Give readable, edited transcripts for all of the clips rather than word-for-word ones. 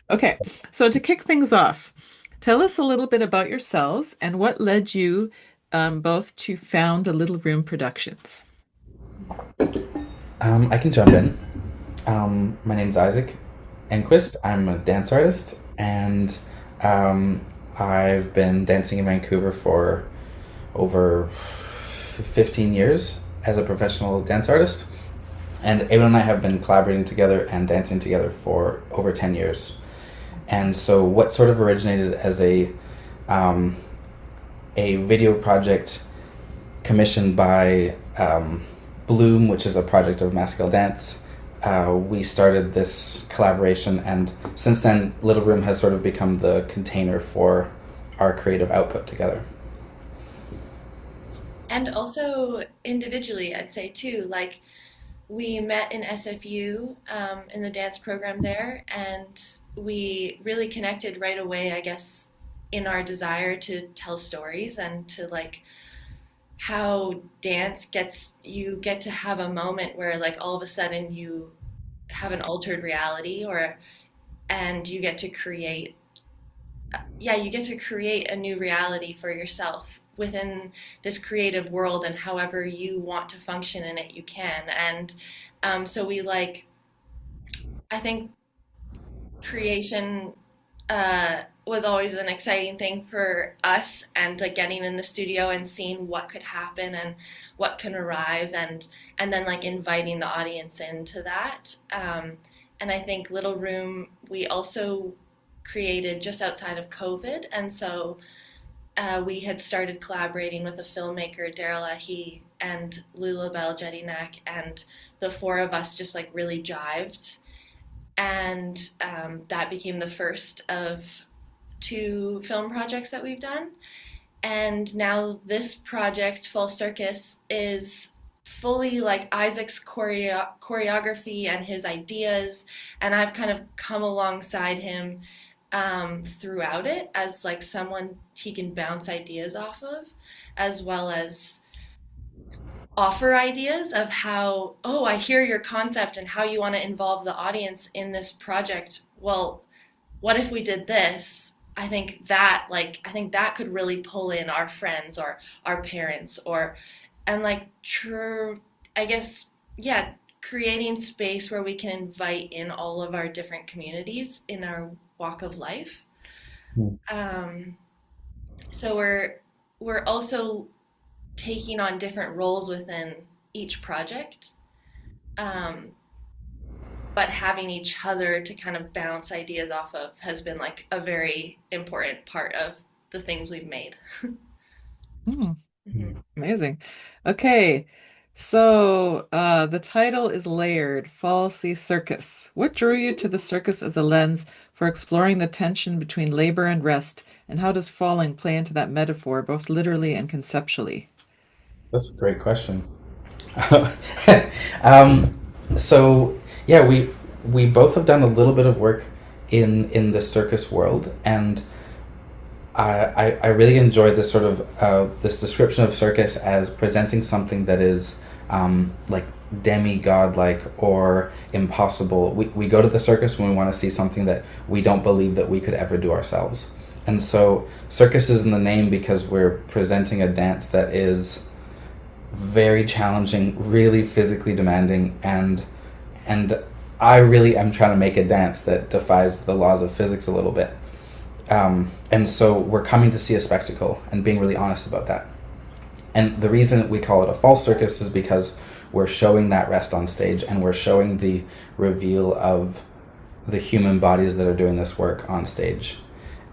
Okay, so to kick things off, tell us a little bit about yourselves and what led you both to found a Little Room Productions. I can jump in. My name's Isaac Enquist. I'm a dance artist, and um, I've been dancing in Vancouver for over 15 years as a professional dance artist. And Eowynn and I have been collaborating together and dancing together for over 10 years. And so, what sort of originated as um, a video project commissioned by Bloom, which is a project of mass scale dance. We started this collaboration, and since then, Little Room has sort of become the container for our creative output together. And also individually, I'd say too, like we met in SFU in the dance program there, and we really connected right away, I guess, in our desire to tell stories and to like how dance gets you get to have a moment where like all of a sudden you have an altered reality or and you get to create you get to create a new reality for yourself within this creative world, and however you want to function in it you can. And so we like I think creation was always an exciting thing for us, and like getting in the studio and seeing what could happen and what can arrive, and then like inviting the audience into that. And I think Little Room we also created just outside of COVID, and so we had started collaborating with a filmmaker, Daryl Ahi and Lula Beljedinak, and the four of us just like really jived, and that became the first of two film projects that we've done. And now this project, Full Circus, is fully like Isaac's choreography and his ideas, and I've kind of come alongside him throughout it as like someone he can bounce ideas off of, as well as offer ideas of how, oh, I hear your concept and how you want to involve the audience in this project. Well, what if we did this? I think that could really pull in our friends or our parents or and like true I guess yeah, creating space where we can invite in all of our different communities in our walk of life. Um, so we're also taking on different roles within each project, um, but having each other to kind of bounce ideas off of has been like a very important part of the things we've made. Hmm, Mhm. amazing. Okay, so the title is Layered, Fall Sea Circus. What drew you to the circus as a lens for exploring the tension between labor and rest, and how does falling play into that metaphor, both literally and conceptually? That's a great question. um, so yeah, we both have done a little bit of work in the circus world, and I really enjoyed this sort of this description of circus as presenting something that is like demigod like or impossible. We go to the circus when we want to see something that we don't believe that we could ever do ourselves. And so circus is in the name because we're presenting a dance that is very challenging, really physically demanding, and I really am trying to make a dance that defies the laws of physics a little bit. And so we're coming to see a spectacle and being really honest about that. And the reason we call it a false circus is because we're showing that rest on stage, and we're showing the reveal of the human bodies that are doing this work on stage.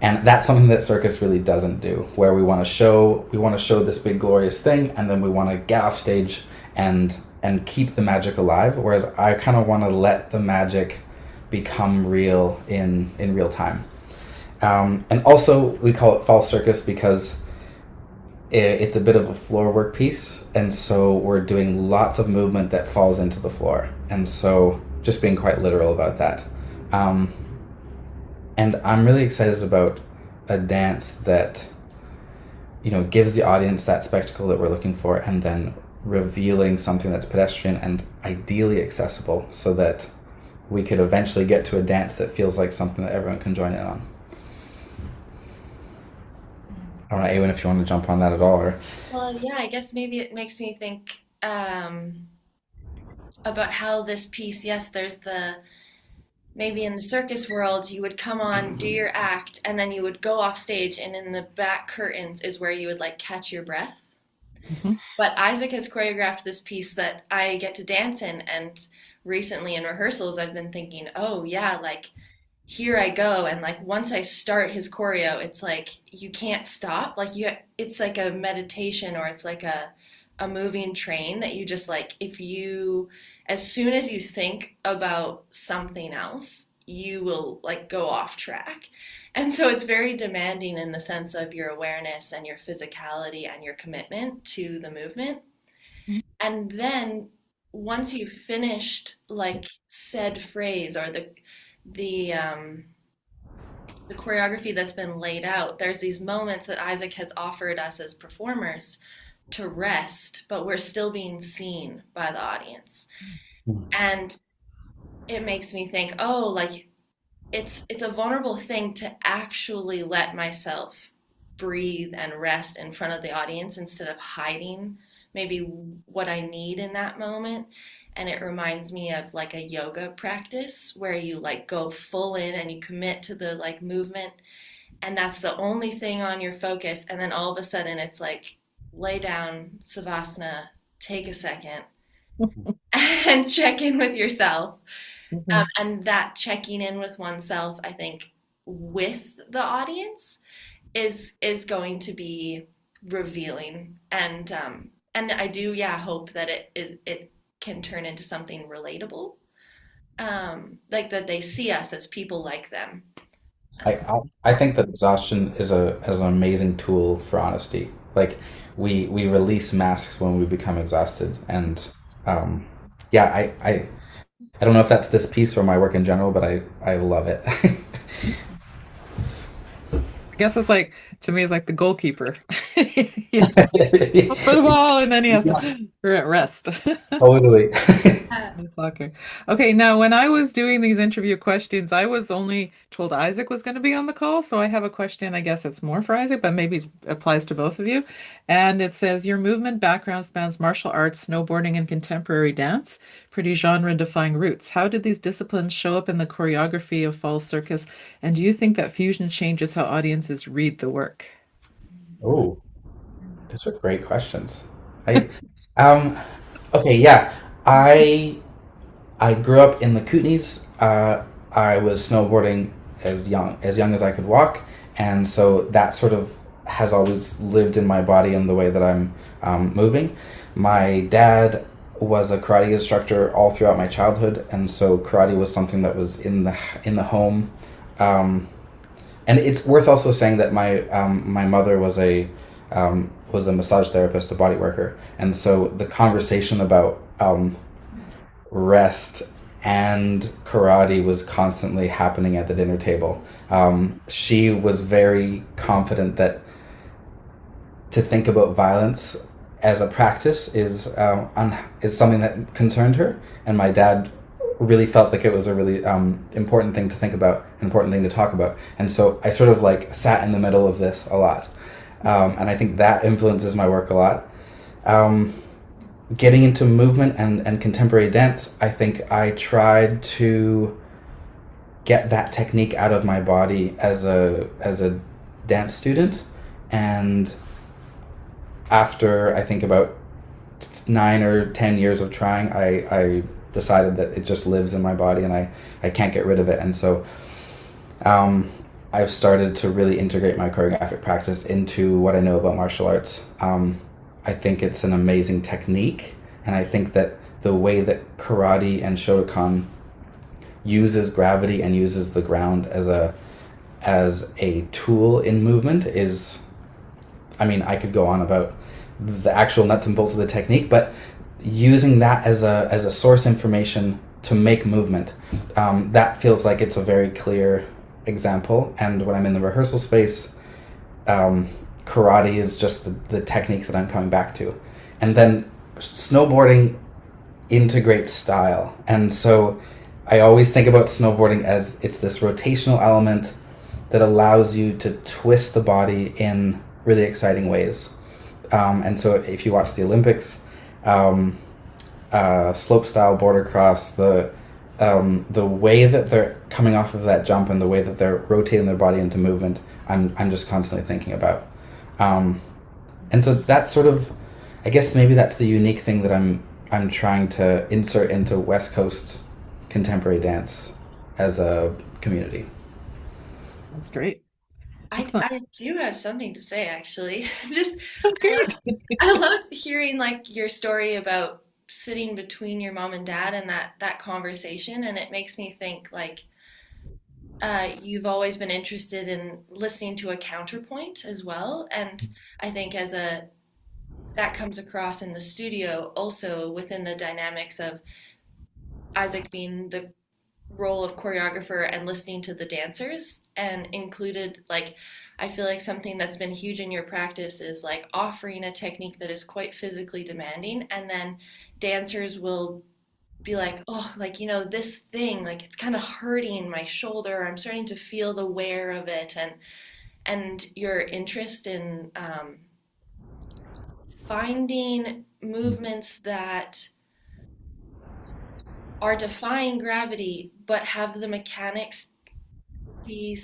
And that's something that circus really doesn't do, where we want to show this big glorious thing, and then we want to get off stage and keep the magic alive, whereas I kind of want to let the magic become real in real time. And also, we call it false circus because it's a bit of a floor work piece, and so we're doing lots of movement that falls into the floor, and so just being quite literal about that. Um, and I'm really excited about a dance that gives the audience that spectacle that we're looking for, and then revealing something that's pedestrian and ideally accessible, so that we could eventually get to a dance that feels like something that everyone can join in on. I don't know, Eowyn, if you want to jump on that at all, or Well, yeah, I guess maybe it makes me think about how this piece, yes, there's the maybe in the circus world, you would come on, do your act, and then you would go off stage, and in the back curtains is where you would like catch your breath. Mhm. But Isaac has choreographed this piece that I get to dance in, and recently in rehearsals, I've been thinking, oh yeah, like here I go, and like once I start his choreo, it's like you can't stop. Like it's like a meditation, or it's like a moving train that you just like if you as soon as you think about something else, you will like go off track. And so it's very demanding in the sense of your awareness and your physicality and your commitment to the movement. And then once you've finished like said phrase or the the choreography that's been laid out, there's these moments that Isaac has offered us as performers to rest, but we're still being seen by the audience. And it makes me think, oh, like it's a vulnerable thing to actually let myself breathe and rest in front of the audience instead of hiding maybe what I need in that moment. And it reminds me of like a yoga practice where you like go full in and you commit to the like movement, and that's the only thing on your focus. And then all of a sudden it's like lay down, savasana, take a second and check in with yourself. Mhm. And that checking in with oneself, I think, with the audience is going to be revealing. And I do, yeah, hope that it can turn into something relatable, like that they see us as people like them. I think that exhaustion is an amazing tool for honesty. Like we release masks when we become exhausted, and um, yeah, I don't know if that's this piece or my work in general, but I love it. I guess it's like to me, it's like the goalkeeper. He has to go for the ball, and then he has Yeah, to rest. totally. Uh, In soccer. Okay, now when I was doing these interview questions, I was only told Isaac was going to be on the call. So I have a question. I guess it's more for Isaac, but maybe it applies to both of you. And it says your movement background spans martial arts, snowboarding, and contemporary dance, pretty genre-defying roots. How did these disciplines show up in the choreography of Fall Circus? And do you think that fusion changes how audiences read the work? Oh, those are great questions. I um okay, yeah. I I grew up in the Kootenays. I was snowboarding as young as I could walk, and so that sort of has always lived in my body and the way that I'm moving. My dad was a karate instructor all throughout my childhood, and so karate was something that was in the home. Um, and it's worth also saying that my mother was a massage therapist, a body worker, and so the conversation about rest and karate was constantly happening at the dinner table. She was very confident that to think about violence as a practice is something that concerned her, and my dad really felt like it was a really important thing to think about, an important thing to talk about, and so I sort of like sat in the middle of this a lot, and I think that influences my work a lot. Um, Getting into movement and contemporary dance, I think I tried to get that technique out of my body as a dance student, and after I think about 9 or 10 years of trying, I decided that it just lives in my body and I can't get rid of it, and so um, I've started to really integrate my choreographic practice into what I know about martial arts. I think it's an amazing technique, and I think that the way that karate and Shotokan uses gravity and uses the ground as a tool in movement is, I mean, I could go on about the actual nuts and bolts of the technique, but using that as a source information to make movement, that feels like it's a very clear example. And when I'm in the rehearsal space, um, karate is just the technique that I'm coming back to. And then snowboarding integrates style. And so I always think about snowboarding as it's this rotational element that allows you to twist the body in really exciting ways. And so if you watch the Olympics, um, slope style border cross, the way that they're coming off of that jump and the way that they're rotating their body into movement, I'm just constantly thinking about. Um, and so that's sort of, I guess maybe that's the unique thing that I'm trying to insert into West Coast contemporary dance as a community. That's great. I Excellent. I do have something to say actually. Just Oh, I love great. I loved hearing like your story about sitting between your mom and dad and that conversation, and it makes me think like you've always been interested in listening to a counterpoint as well, and I think as a that comes across in the studio also within the dynamics of Isaac being the role of choreographer and listening to the dancers and included like I feel like something that's been huge in your practice is like offering a technique that is quite physically demanding, and then dancers will be like, oh, like this thing like it's kind of hurting my shoulder, I'm starting to feel the wear of it, and your interest in finding movements that are defying gravity but have the mechanics be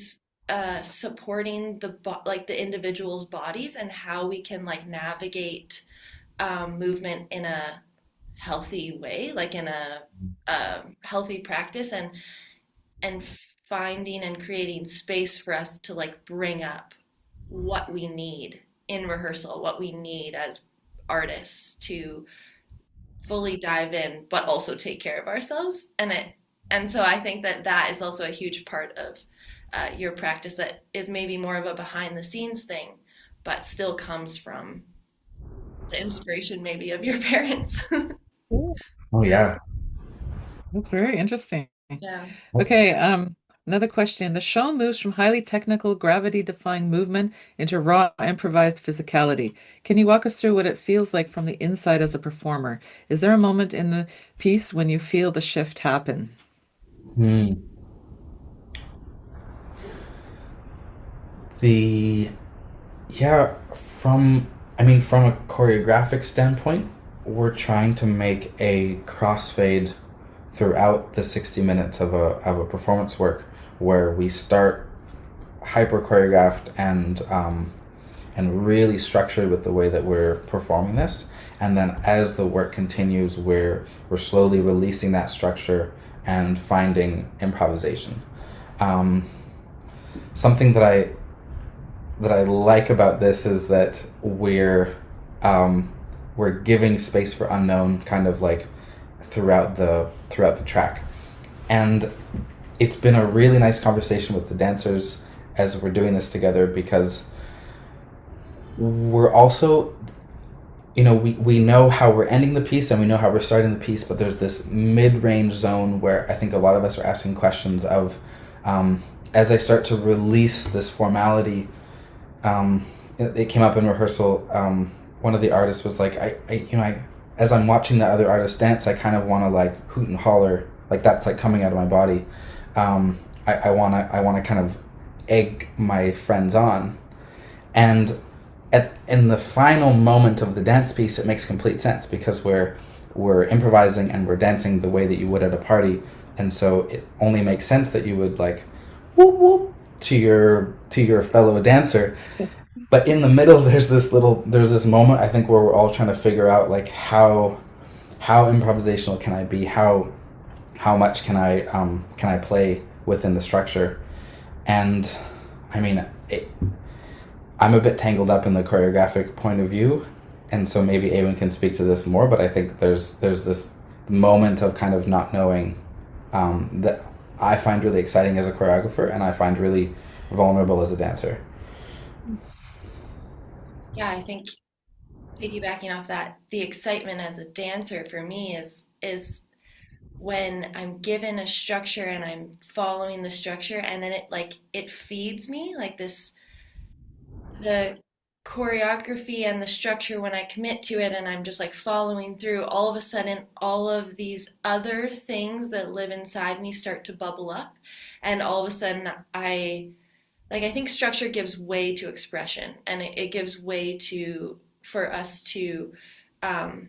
supporting like the individual's bodies and how we can like navigate movement in a healthy way, like in a healthy practice, and finding and creating space for us to like bring up what we need in rehearsal, what we need as artists to fully dive in but also take care of ourselves, and so I think that that is also a huge part of your practice that is maybe more of a behind the scenes thing but still comes from the inspiration maybe of your parents. Cool. Oh yeah. That's very interesting. Yeah. Okay, another question. The show moves from highly technical, gravity-defying movement into raw, improvised physicality. Can you walk us through what it feels like from the inside as a performer? Is there a moment in the piece when you feel the shift happen? Hmm. The Yeah, I mean, from a choreographic standpoint, we're trying to make a crossfade throughout the 60 minutes of a performance work where we start hyper choreographed and really structured with the way that we're performing this. And then as the work continues, we're slowly releasing that structure and finding improvisation. Um, Something that I like about this is that we're giving space for unknown kind of like throughout the track. And it's been a really nice conversation with the dancers as we're doing this together because we're also we know how we're ending the piece and we know how we're starting the piece, but there's this mid-range zone where I think a lot of us are asking questions of as I start to release this formality. It came up in rehearsal. One of the artists was like, as I'm watching the other artists dance, I kind of want to like hoot and holler, like that's like coming out of my body. I want to kind of egg my friends on, and in the final moment of the dance piece, it makes complete sense because we're improvising and we're dancing the way that you would at a party, and so it only makes sense that you would like whoop whoop to your fellow dancer. But in the middle, there's this moment I think where we're all trying to figure out like how improvisational can I be, how much can I play within the structure, and I mean I'm a bit tangled up in the choreographic point of view, and so maybe Eowynn can speak to this more. But I think there's this moment of kind of not knowing that I find really exciting as a choreographer, and I find really vulnerable as a dancer. Yeah, I think piggybacking off that, the excitement as a dancer for me is when I'm given a structure and I'm following the structure, and then it like it feeds me like this the choreography and the structure, when I commit to it and I'm just like following through, all of a sudden all of these other things that live inside me start to bubble up, and all of a sudden I think structure gives way to expression, and it gives way to for us to um,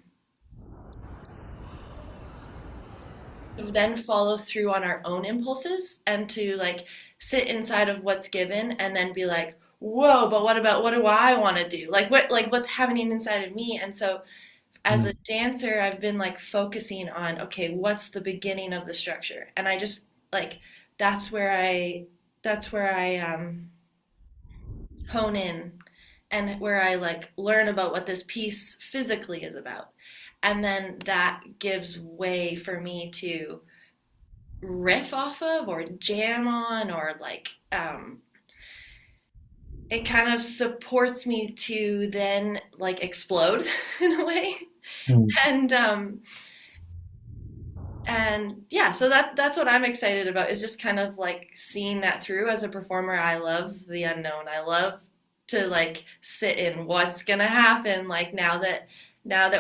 then follow through on our own impulses, and to like sit inside of what's given and then be like, whoa, but what about, what do I want to do, like what's happening inside of me. And so as a Mm. dancer, I've been like focusing on, okay, what's the beginning of the structure, and I just like that's where I that's where I hone in, and where I like learn about what this piece physically is about. And then that gives way for me to riff off of or jam on, or like it kind of supports me to then like explode in a way. Mm. And yeah, so that's what I'm excited about, is just kind of like seeing that through. As a performer, I love the unknown. I love to like sit in what's gonna happen, like now that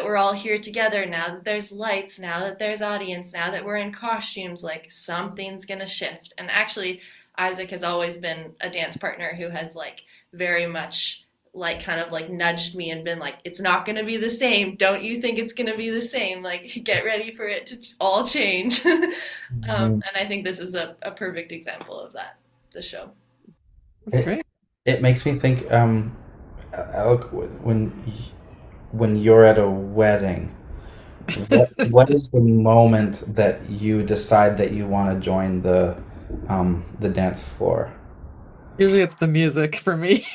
we're all here together, now that there's lights, now that there's audience, now that we're in costumes, like something's gonna shift. And actually, Isaac has always been a dance partner who has like very much like kind of like nudged me and been like, it's not going to be the same, don't you think it's going to be the same, like get ready for it to all change. Mhm. And I think this is a perfect example of that, the show. That's It great. it makes me think, Alec, when you're at a wedding, what is the moment that you decide that you want to join the dance floor? Usually it's the music for me.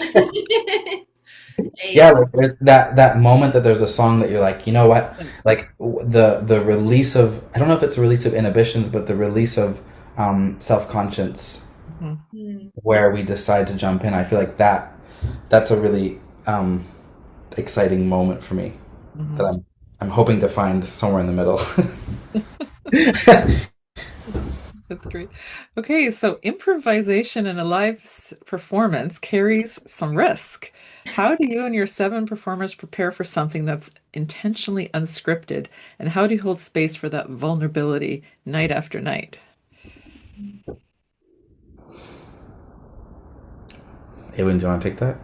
Yeah, Hey, like there's that moment that there's a song that you're like, you know what? Like the release of, I don't know if it's a release of inhibitions, but the release of self-conscious, Mhm, hmm. where we decide to jump in. I feel like that's a really exciting moment for me that mhm. I'm hoping to find somewhere in the middle. That's great. Okay, so improvisation in a live performance carries some risk. How do you and your seven performers prepare for something that's intentionally unscripted? And how do you hold space for that vulnerability night after night? Eowyn, do you want to take that?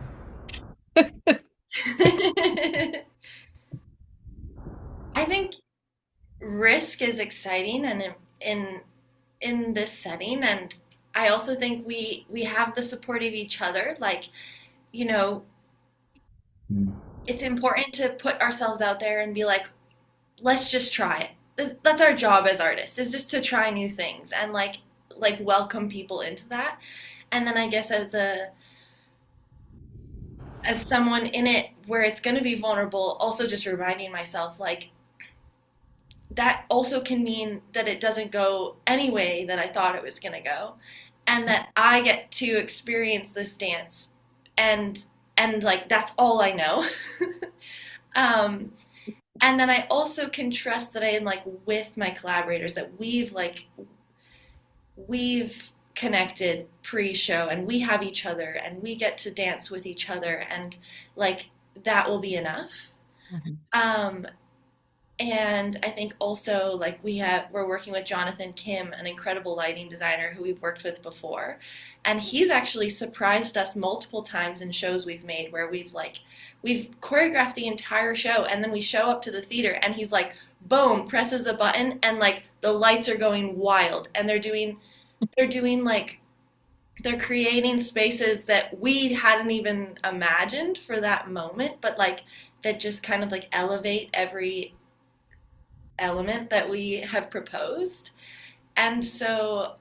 I think risk is exciting, and in this setting, and I also think we have the support of each other, like, you know, Mm. it's important to put ourselves out there and be like, let's just try it. That's our job as artists, is just to try new things, and like welcome people into that. And then I guess as someone in it where it's going to be vulnerable, also just reminding myself like that also can mean that it doesn't go any way that I thought it was going to go, and that I get to experience this dance, and like that's all I know. um and then I also can trust that I am like with my collaborators, that we've connected pre-show, and we have each other, and we get to dance with each other, and like that will be enough. Mhm. um And I think also like we're working with Jonathan Kim, an incredible lighting designer who we've worked with before. And he's actually surprised us multiple times in shows we've made, where we've choreographed the entire show, and then we show up to the theater and he's like, boom, presses a button, and like the lights are going wild, and they're doing like they're creating spaces that we hadn't even imagined for that moment, but like that just kind of like elevate every element that we have proposed. And so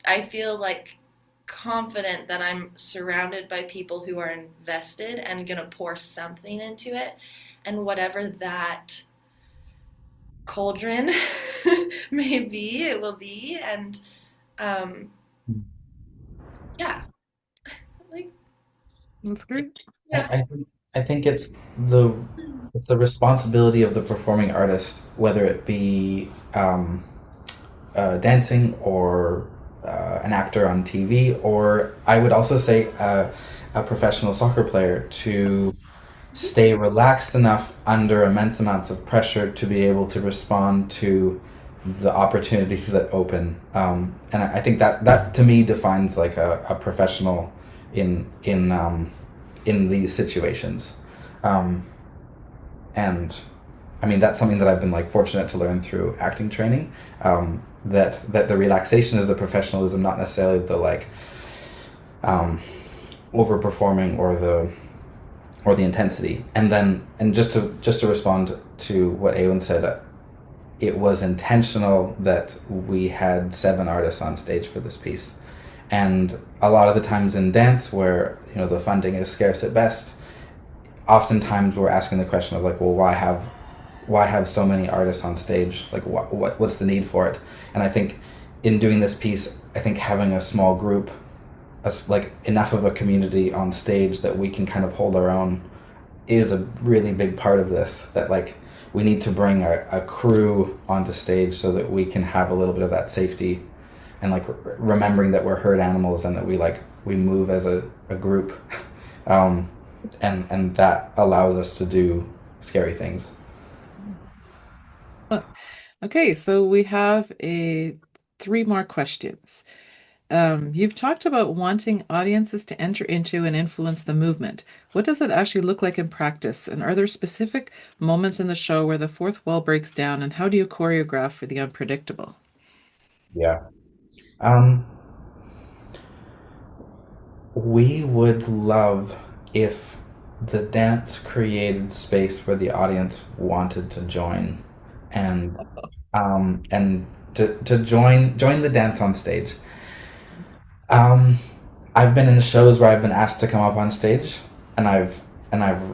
I feel like confident that I'm surrounded by people who are invested and going to pour something into it. And whatever that cauldron may be, it will be. And um, yeah, like, That's great. I, yeah. I think I think the it's the responsibility of the performing artist, whether it be dancing or an actor on TV, or I would also say a professional soccer player to stay relaxed enough under immense amounts of pressure to be able to respond to the opportunities that open. And I think that that to me defines like a professional in these situations. Um, and I mean that's something that I've been like fortunate to learn through acting training. That the relaxation is the professionalism, not necessarily the like um, overperforming or the intensity. And then and just to respond to what Eowyn said, it was intentional that we had 7 artists on stage for this piece. And a lot of the times in dance, where the funding is scarce at best, oftentimes we're asking the question of like, well, why have so many artists on stage? Like, what's the need for it? And I think in doing this piece, I think having a small group, like enough of a community on stage that we can kind of hold our own, is a really big part of this. That like we need to bring a crew onto stage so that we can have a little bit of that safety, and like remembering that we're herd animals and that we move as a group, um, and that allows us to do scary things. Okay, so we have a three more questions. You've talked about wanting audiences to enter into and influence the movement. What does it actually look like in practice? And are there specific moments in the show where the fourth wall breaks down? And how do you choreograph for the unpredictable? Yeah. Um, we would love if the dance created space where the audience wanted to join, and to join the dance on stage. Um, I've been in shows where I've been asked to come up on stage, and I've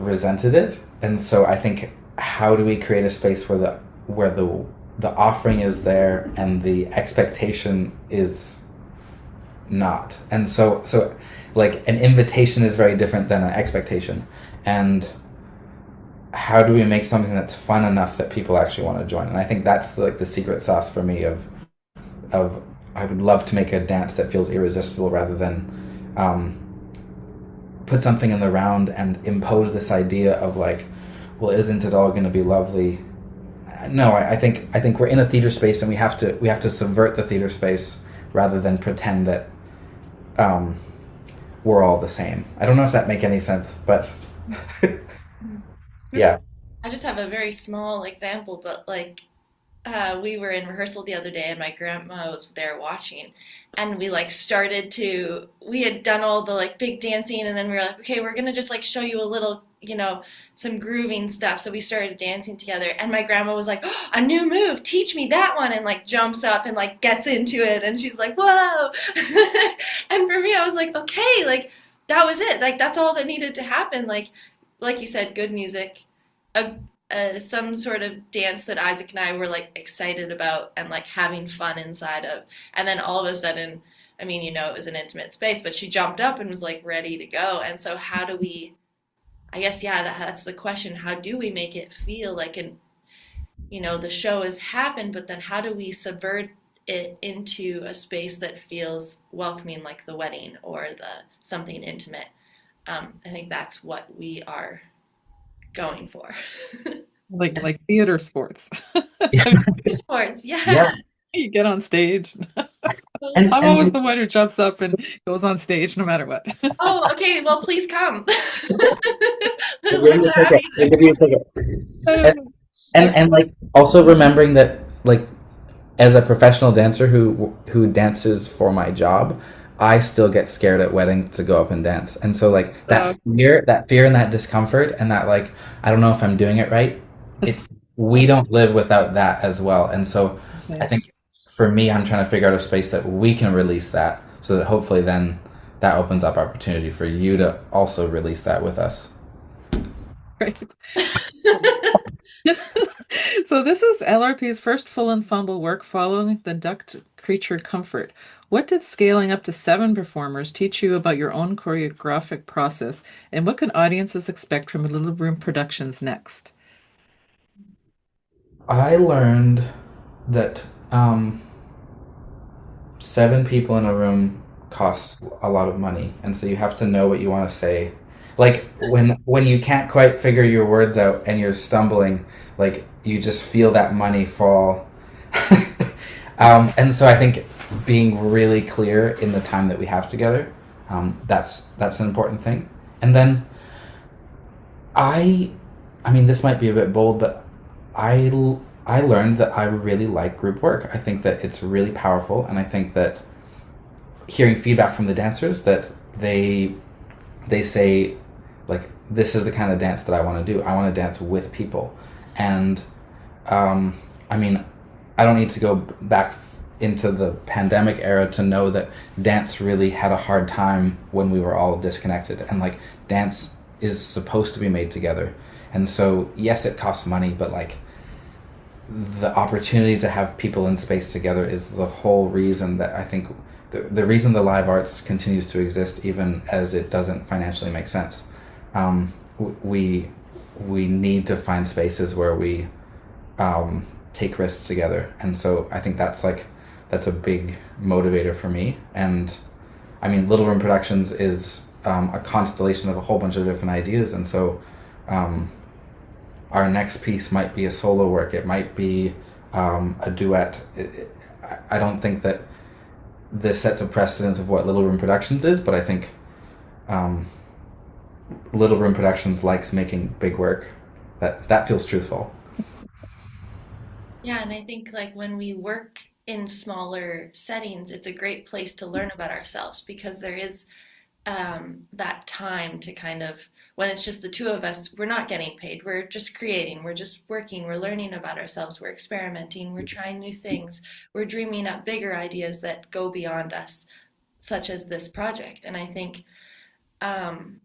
resented it. And so I think, how do we create a space where the offering is there and the expectation is not? And so like an invitation is very different than an expectation. And how do we make something that's fun enough that people actually want to join? And I think that's like the secret sauce for me of I would love to make a dance that feels irresistible rather than put something in the round and impose this idea of like, well, isn't it all going to be lovely? No, I think we're in a theater space and we have to subvert the theater space rather than pretend that um, we're all the same. I don't know if that make any sense, but yeah, I just have a very small example, but like we were in rehearsal the other day and my grandma was there watching and we like started to we had done all the like big dancing and then we were like, okay, we're gonna just like show you a little, some grooving stuff. So we started dancing together and my grandma was like, oh, a new move, teach me that one, and like jumps up and like gets into it and she's like, whoa. And for me I was like, okay, like that was it, like that's all that needed to happen. Like you said, good music, a, some sort of dance that Isaac and I were like excited about and like having fun inside of. And then all of a sudden, I mean, it was an intimate space, but she jumped up and was like ready to go. And so, how do we? I guess yeah, that's the question. How do we make it feel like the show has happened, but then how do we subvert it into a space that feels welcoming, like the wedding or the something intimate? I think that's what we are going for. Like theater sports. Sports, yeah, yeah. You get on stage. and I'm and always like, the one who jumps up and goes on stage no matter what. Oh, okay. Well, please come. we'll give Love you to a have ticket. you We'll there. give you a ticket. And, and That's and like also remembering that like as a professional dancer who dances for my job, I still get scared at weddings to go up and dance. And so like uh, that fear and that discomfort and that like I don't know if I'm doing it right. It We don't live without that as well. And so I okay. think for me I'm trying to figure out a space that we can release that so that hopefully then that opens up opportunity for you to also release that with us. Right. So this is LRP's first full ensemble work following the duct creature Comfort. What did scaling up to 7 performers teach you about your own choreographic process, and what can audiences expect from Little Room Productions next? I learned that 7 people in a room costs a lot of money, and so you have to know what you want to say. Like when you can't quite figure your words out and you're stumbling, like you just feel that money fall. And so I think being really clear in the time that we have together, that's an important thing. And then I, I mean, this might be a bit bold, but I learned that I really like group work. I think that it's really powerful, and I think that hearing feedback from the dancers that they say like this is the kind of dance that I want to do. I want to dance with people, and I mean, I don't need to go back into the pandemic era to know that dance really had a hard time when we were all disconnected, and like dance is supposed to be made together. And so yes, it costs money, but like the opportunity to have people in space together is the whole reason that I think the reason the live arts continues to exist, even as it doesn't financially make sense. We need to find spaces where we take risks together, and so I think that's a big motivator for me. And I mean, Little Room Productions is a constellation of a whole bunch of different ideas, and so our next piece might be a solo work. It might be a duet. I don't think that this sets a precedent of what Little Room Productions is, but I think Little Room Productions likes making big work. That feels truthful. Yeah, and I think like when we work in smaller settings, it's a great place to learn about ourselves because there is that time to kind of, when it's just the two of us, we're not getting paid. We're just creating, we're just working, we're learning about ourselves, we're experimenting, we're trying new things, we're dreaming up bigger ideas that go beyond us, such as this project. And I think um,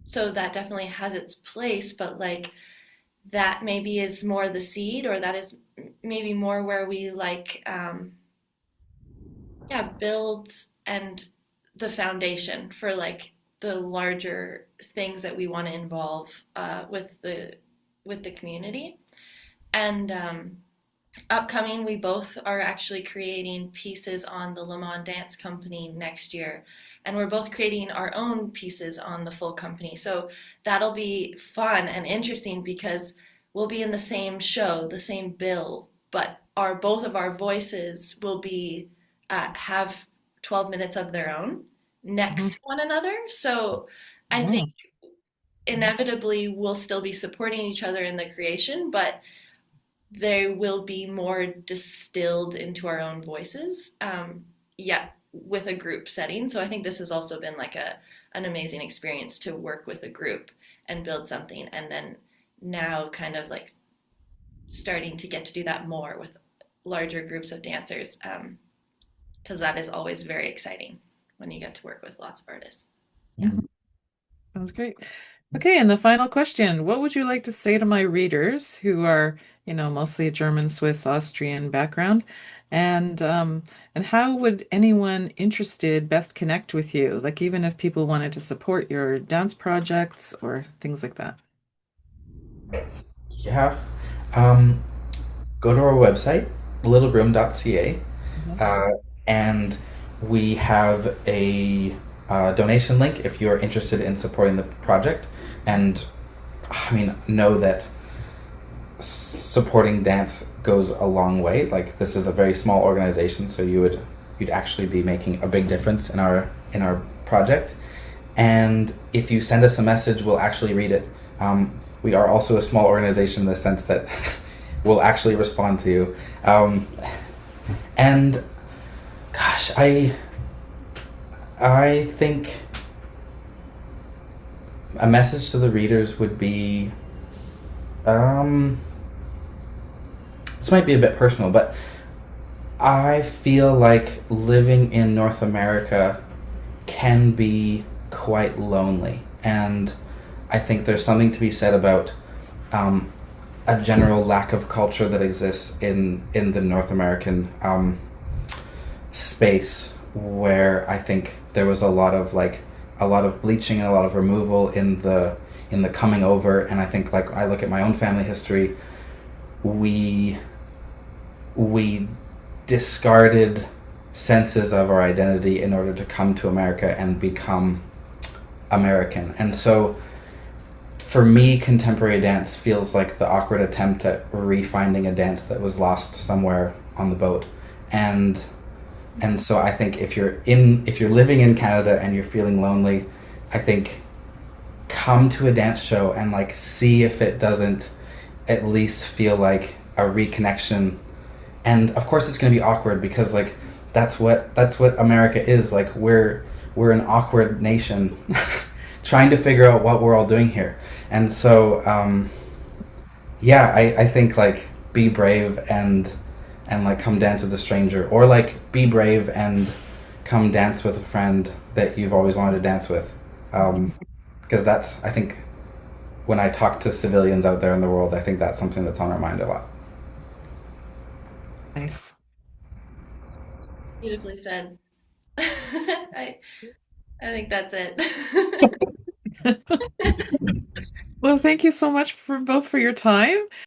so that definitely has its place, but like that maybe is more the seed, or that is maybe more where we like, yeah, build and the foundation for like the larger things that we want to involve with the community. And upcoming, we both are actually creating pieces on the Le Mans Dance Company next year. And we're both creating our own pieces on the full company. So that'll be fun and interesting because we'll be in the same show, the same bill, but our both of our voices will be have 12 minutes of their own next Mhm. to one another. So I think Oh, inevitably we'll still be supporting each other in the creation, but they will be more distilled into our own voices. Yeah, with a group setting. So I think this has also been like a an amazing experience to work with a group and build something, and then now kind of like starting to get to do that more with larger groups of dancers, because that is always very exciting when you get to work with lots of artists. Yeah. mhm. Sounds great. Okay, and the final question. What would you like to say to my readers who are, mostly German, Swiss, Austrian background? And how would anyone interested best connect with you? Like even if people wanted to support your dance projects or things like that. Yeah. Um, Go to our website, littleroom.ca, Mhm. uh, and we have a donation link if you're interested in supporting the project. And I mean, know that supporting dance goes a long way. Like this is a very small organization, so you'd actually be making a big difference in our project. And if you send us a message, we'll actually read it. We are also a small organization in the sense that we'll actually respond to you. And gosh, I think a message to the readers would be, um, this might be a bit personal, but I feel like living in North America can be quite lonely, and I think there's something to be said about um, a general lack of culture that exists in the North American space, where I think there was a lot of bleaching and a lot of removal in the coming over. And I think, like, I look at my own family history, we we discarded senses of our identity in order to come to America and become American. And so for me, contemporary dance feels like the awkward attempt at refinding a dance that was lost somewhere on the boat. And so I think if you're living in Canada and you're feeling lonely, I think come to a dance show and like see if it doesn't at least feel like a reconnection. And of course it's going to be awkward because like that's what America is. Like we're an awkward nation trying to figure out what we're all doing here. And so yeah, I think like be brave and like come dance with a stranger, or like be brave and come dance with a friend that you've always wanted to dance with. Because that's, I think, when I talk to civilians out there in the world, I think that's something that's on our mind a lot. Nice. Beautifully said. I think that's it. Well, thank you so much for both for your time.